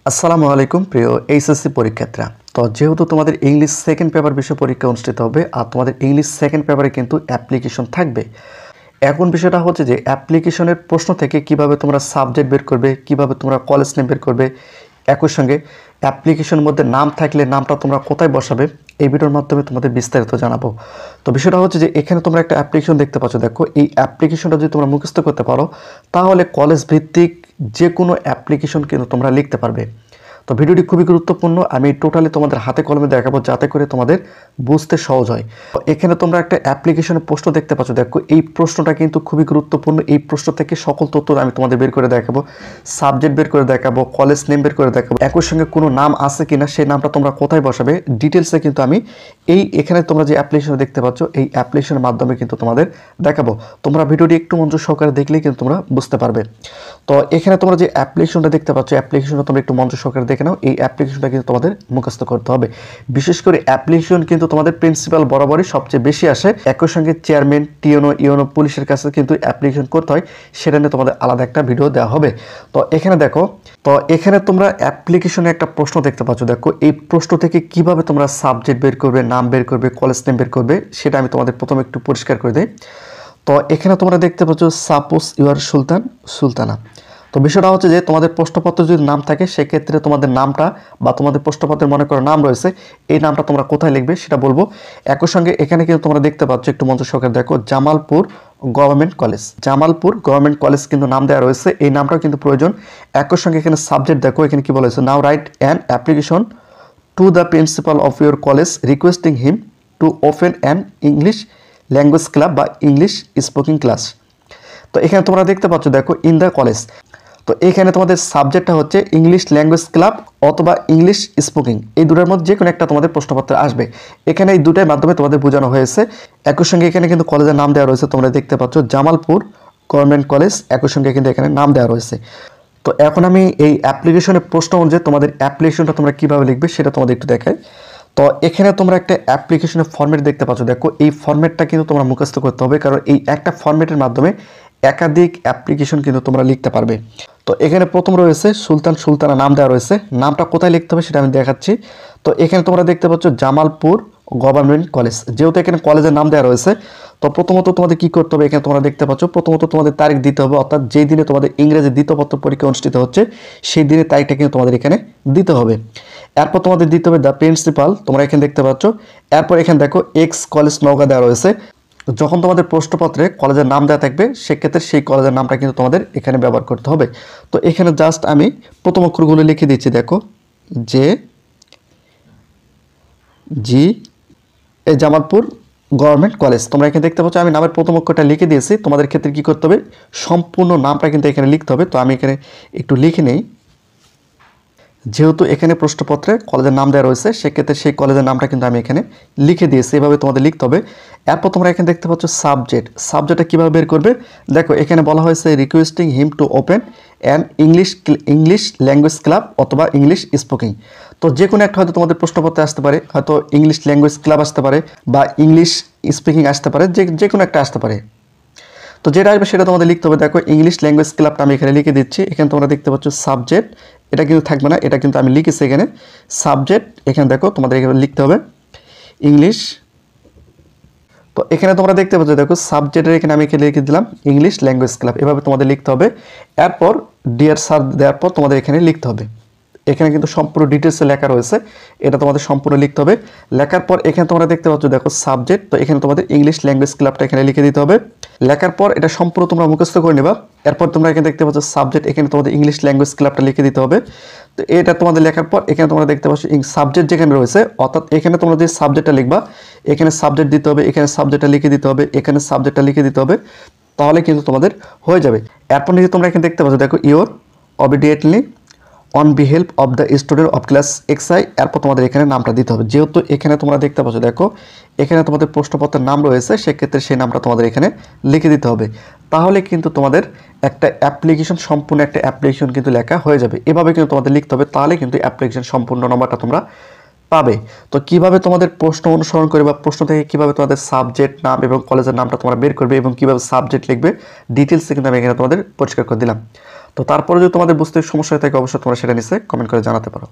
আসসালামু আলাইকুম প্রিয় এইচএসসি পরীক্ষার্থীরা। তো যেহেতু তোমাদের ইংলিশ সেকেন্ড পেপার বিষয় পরীক্ষা অনুষ্ঠিত হবে আর তোমাদের ইংলিশ সেকেন্ড পেপারে কিন্তু অ্যাপ্লিকেশন থাকবে। এখন বিষয়টা হচ্ছে যে অ্যাপ্লিকেশনের প্রশ্ন থেকে কিভাবে তোমরা সাবজেক্ট বের করবে, কিভাবে তোমরা কলেজ নেম বের করবে, একই সঙ্গে অ্যাপ্লিকেশনের মধ্যে নাম থাকলে নামটা তোমরা কোথায় বসাবে, এই ভিডিওর মাধ্যমে তোমাদের বিস্তারিত জানাবো। তো বিষয়টা হচ্ছে যে এখানে তোমরা একটা অ্যাপ্লিকেশন দেখতে পাচ্ছ। দেখো, এই অ্যাপ্লিকেশনটা যদি তোমরা মুখস্থ করতে পারো তাহলে কলেজ ভিত্তিক যে কোনো অ্যাপ্লিকেশন কিন্তু তোমরা লিখতে পারবে। তো ভিডিওটি খুবই গুরুত্বপূর্ণ, আমি টোটালি তোমাদের হাতে কলমে দেখাবো যাতে করে তোমাদের বুঝতে সহজ হয়। তো এখানে তোমরা একটা অ্যাপ্লিকেশনের প্রশ্ন দেখতে পাচ্ছ। দেখো, এই প্রশ্নটা কিন্তু খুবই গুরুত্বপূর্ণ। এই প্রশ্ন থেকে সকল তথ্য আমি তোমাদের বের করে দেখাবো, সাবজেক্ট বের করে দেখাবো, কলেজ নেম বের করে দেখাবো, একই সঙ্গে কোনো নাম আছে কিনা, সেই নামটা তোমরা কোথায় বসাবে, ডিটেলসে কিন্তু আমি এখানে তোমরা যে অ্যাপ্লিকেশন দেখতে পাচ্ছ এই অ্যাপ্লিকেশনের মাধ্যমে কিন্তু তোমাদের দেখাবো। তোমরা ভিডিওটি একটু মনোযোগ সহকারে দেখলেই কিন্তু তোমরা বুঝতে পারবে। তো এখানে তোমরা যে অ্যাপ্লিকেশনটা দেখতে পাচ্ছ, অ্যাপ্লিকেশনটা তোমরা একটু মনোযোগ সহকারে দেখে নাও। এই অ্যাপ্লিকেশনটা কিন্তু তোমাদের মুখস্থ করতে হবে। বিশেষ করে অ্যাপ্লিকেশন কিন্তু তোমাদের প্রিন্সিপাল বরাবরই সবচেয়ে বেশি আসে, একই সঙ্গে চেয়ারম্যান, টিএনও, ইউএনও, পুলিশের কাছে কিন্তু অ্যাপ্লিকেশন করতে হয়, সেটা নিয়ে তোমাদের আলাদা একটা ভিডিও দেওয়া হবে। তো এখানে দেখো, তো এখানে তোমরা অ্যাপ্লিকেশনে একটা প্রশ্ন দেখতে পাচ্ছ। দেখো, এই প্রশ্ন থেকে কিভাবে তোমরা সাবজেক্ট বের করবে, নাম বের করবে, কলেজ নেম বের করবে, সেটা আমি তোমাদের প্রথমে একটু পরিষ্কার করে দিই। তো এখানে তোমরা দেখতে পাচ্ছ সাপোজ ইউ আর সুলতান, সুলতানা। তো বিষয়টা হচ্ছে যে তোমাদের প্রশ্নপত্র যদি নাম থাকে সেক্ষেত্রে তোমাদের নামটা বা তোমাদের প্রশ্নপত্রের মনে করো নাম রয়েছে, এই নামটা তোমরা কোথায় লিখবে সেটা বলবো। একই সঙ্গে এখানে কিন্তু তোমরা দেখতে পাচ্ছ, একটু মনোযোগ সহকারে দেখো, Jamalpur government college, Jamalpur government college কিন্তু নাম দেওয়া রয়েছে, এই নামটাও কিন্তু প্রয়োজন। একই সঙ্গে এখানে সাবজেক্ট দেখো, এখানে কি বলা হয়েছে, now write an application to the principal of your college requesting him to open an English language club বা ইংলিশ স্পোকিং ক্লাস। তো এখানে তোমরা দেখতে পাচ্ছ, দেখো, ইন দ্য কলেজ। তো এখানে তোমাদের সাবজেক্টটা হচ্ছে ইংলিশ ল্যাঙ্গুয়েজ ক্লাব অথবা ইংলিশ স্পোকিং, এই দুটার মধ্যে যে কোনো একটা তোমাদের প্রশ্নপত্রে আসবে। এখানে এই দুটার মাধ্যমে তোমাদের বোঝানো হয়েছে। একই সঙ্গে এখানে কিন্তু কলেজের নাম দেওয়া রয়েছে, তোমরা দেখতে পাচ্ছ জামালপুর গভর্নমেন্ট কলেজ, একই সঙ্গে কিন্তু এখানে নাম দেওয়া রয়েছে। তো এখন আমি এই অ্যাপ্লিকেশনের প্রশ্ন অনুযায়ী তোমাদের অ্যাপ্লিকেশনটা তোমরা কীভাবে লিখবে সেটা তোমাদের একটু দেখাই। তো এখানে তোমরা একটা অ্যাপ্লিকেশনের ফরম্যাট দেখতে পাচ্ছ। দেখো, এই ফরম্যাটটা কিন্তু তোমরা মুখস্থ করতে হবে, কারণ এই একটা ফরম্যাটের মাধ্যমে একাধিক অ্যাপ্লিকেশন কিন্তু তোমরা লিখতে পারবে। তো এখানে প্রথম রয়েছে সুলতান, সুলতানা নাম দেওয়া রয়েছে, নামটা কোথায় লিখতে হবে সেটা আমি দেখাচ্ছি। তো এখানে তোমরা দেখতে পাচ্ছ জামালপুর গভর্নমেন্ট কলেজ, যেহেতু এখানে কলেজের নাম দেওয়া রয়েছে। তো প্রথমত তোমাদের কি করতে হবে, এখানে তোমরা দেখতে পাচ্ছ প্রথমত তোমাদের তারিখ দিতে হবে, অর্থাৎ যেই দিনে তোমাদের ইংরেজি দ্বিতীয় পত্র পরীক্ষা অনুষ্ঠিত হচ্ছে সেই দিনের তারিখটা কিন্তু তোমাদের এখানে দিতে হবে। এরপর তোমাদের দিতে হবে দ্য প্রিন্সিপাল, তোমরা এখানে দেখতে পাচ্ছ। এরপর এখানে দেখো এক্স কলেজ নওগাঁ দেওয়া রয়েছে। যখন তোমাদের প্রশ্নপত্রে কলেজের নাম দেওয়া থাকবে সেক্ষেত্রে সেই কলেজের নামটা কিন্তু তোমাদের এখানে ব্যবহার করতে হবে। তো এখানে জাস্ট আমি প্রথম অক্ষরগুলো লিখে দিচ্ছি। দেখো, জে জি এ জামালপুর গভর্নমেন্ট কলেজ, তোমরা এখানে দেখতে পাচ্ছ আমি নামের প্রথম অক্ষরটা লিখে দিয়েছি। তোমাদের ক্ষেত্রে কী করতে হবে, সম্পূর্ণ নামটা কিন্তু এখানে লিখতে হবে। তো আমি এখানে একটু লিখে নেই, যেহেতু এখানে প্রশ্নপত্রে কলেজের নাম দেওয়া রয়েছে সেক্ষেত্রে সেই কলেজের নামটা কিন্তু আমি এখানে লিখে দিয়েছি, এভাবে তোমাদের লিখতে হবে। এরপর তোমরা এখানে দেখতে পাচ্ছ সাবজেক্ট, সাবজেক্টটা কীভাবে বের করবে। দেখো, এখানে বলা হয়েছে requesting him to open an English language club অথবা ইংলিশ স্পোকিং। তো যে কোনো একটা হয়তো তোমাদের প্রশ্নপত্রে আসতে পারে, হয়তো ইংলিশ ল্যাঙ্গুয়েজ ক্লাব আসতে পারে বা ইংলিশ স্পিকিং আসতে পারে, যে কোনো একটা আসতে পারে। তো যেটা আসবে সেটা তোমাদের লিখতে হবে। দেখো, ইংলিশ ল্যাঙ্গুয়েজ ক্লাবটা আমি এখানে লিখে দিচ্ছি। এখানে তোমরা দেখতে পাচ্ছ সাবজেক্ট, এটা কিন্তু থাকবে না, এটা কিন্তু আমি লিখেছি এখানে সাবজেক্ট। এখানে দেখো তোমাদের এখানে লিখতে হবে ইংলিশ। তো এখানে তোমরা দেখতে পাচ্ছ, দেখো সাবজেক্টের এখানে আমি এখানে লিখে দিলাম ইংলিশ ল্যাঙ্গুয়েজ ক্লাব, এভাবে তোমাদের লিখতে হবে। এরপর ডিয়ার স্যার দেওয়ার পর তোমাদের এখানে লিখতে হবে। এখানে কিন্তু সম্পূর্ণ ডিটেলসে লেখা রয়েছে, এটা তোমাদের সম্পূর্ণ লিখতে হবে। লেখার পর এখানে তোমরা দেখতে পাচ্ছ, দেখো সাবজেক্ট, তো এখানে তোমাদের ইংলিশ ল্যাঙ্গুয়েজ ক্লাবটা এখানে লিখে দিতে হবে। লেখার পর এটা সম্পূর্ণ তোমরা মুখস্থ করে নেবা। এরপর তোমরা এখানে দেখতে পাচ্ছ সাবজেক্ট, এখানে তোমাদের ইংলিশ ল্যাঙ্গুয়েজ ক্লাবটা লিখে দিতে হবে। তো এটা তোমাদের লেখার পর এখানে তোমরা দেখতে পাচ্ছ সাবজেক্ট যেখানে রয়েছে, অর্থাৎ এখানে তোমরা যে সাবজেক্টটা লিখবা এখানে সাবজেক্ট দিতে হবে, এখানে সাবজেক্টটা লিখে দিতে হবে, এখানে সাবজেক্টটা লিখে দিতে হবে, তাহলে কিন্তু তোমাদের হয়ে যাবে। এরপর নিচে তোমরা এখানে দেখতে পাচ্ছ, দেখো your obediently on behalf of the student of class XI. এরপর তোমাদের এখানে নামটা দিতে হবে, যেহেতু এখানে তোমরা দেখতে পাচ্ছ, দেখো এখানে তোমাদের প্রশ্নপত্রের নাম রয়েছে সেক্ষেত্রে সেই নামটা তোমাদের এখানে লিখে দিতে হবে। তাহলে কিন্তু তোমাদের একটা অ্যাপ্লিকেশন, সম্পূর্ণ একটা অ্যাপ্লিকেশন কিন্তু লেখা হয়ে যাবে। এভাবে কিন্তু তোমাদের লিখতে হবে, তাহলে কিন্তু অ্যাপ্লিকেশন সম্পূর্ণ নম্বরটা তোমরা পাবে। তো কিভাবে তোমাদের প্রশ্ন অনুসরণ করে বা প্রশ্ন থেকে কিভাবে তোমাদের সাবজেক্ট নাম এবং কলেজের নামটা তোমরা বের করবে এবং কিভাবে সাবজেক্ট লিখবে ডিটেলসে কিন্তু আমি এখানে তোমাদের পরিষ্কার করে দিলাম। তো তারপরে যদি তোমাদের বুঝতে সমস্যা হয়ে থাকে অবশ্যই তোমরা সেটা নিচে কমেন্ট করে জানাতে পারো।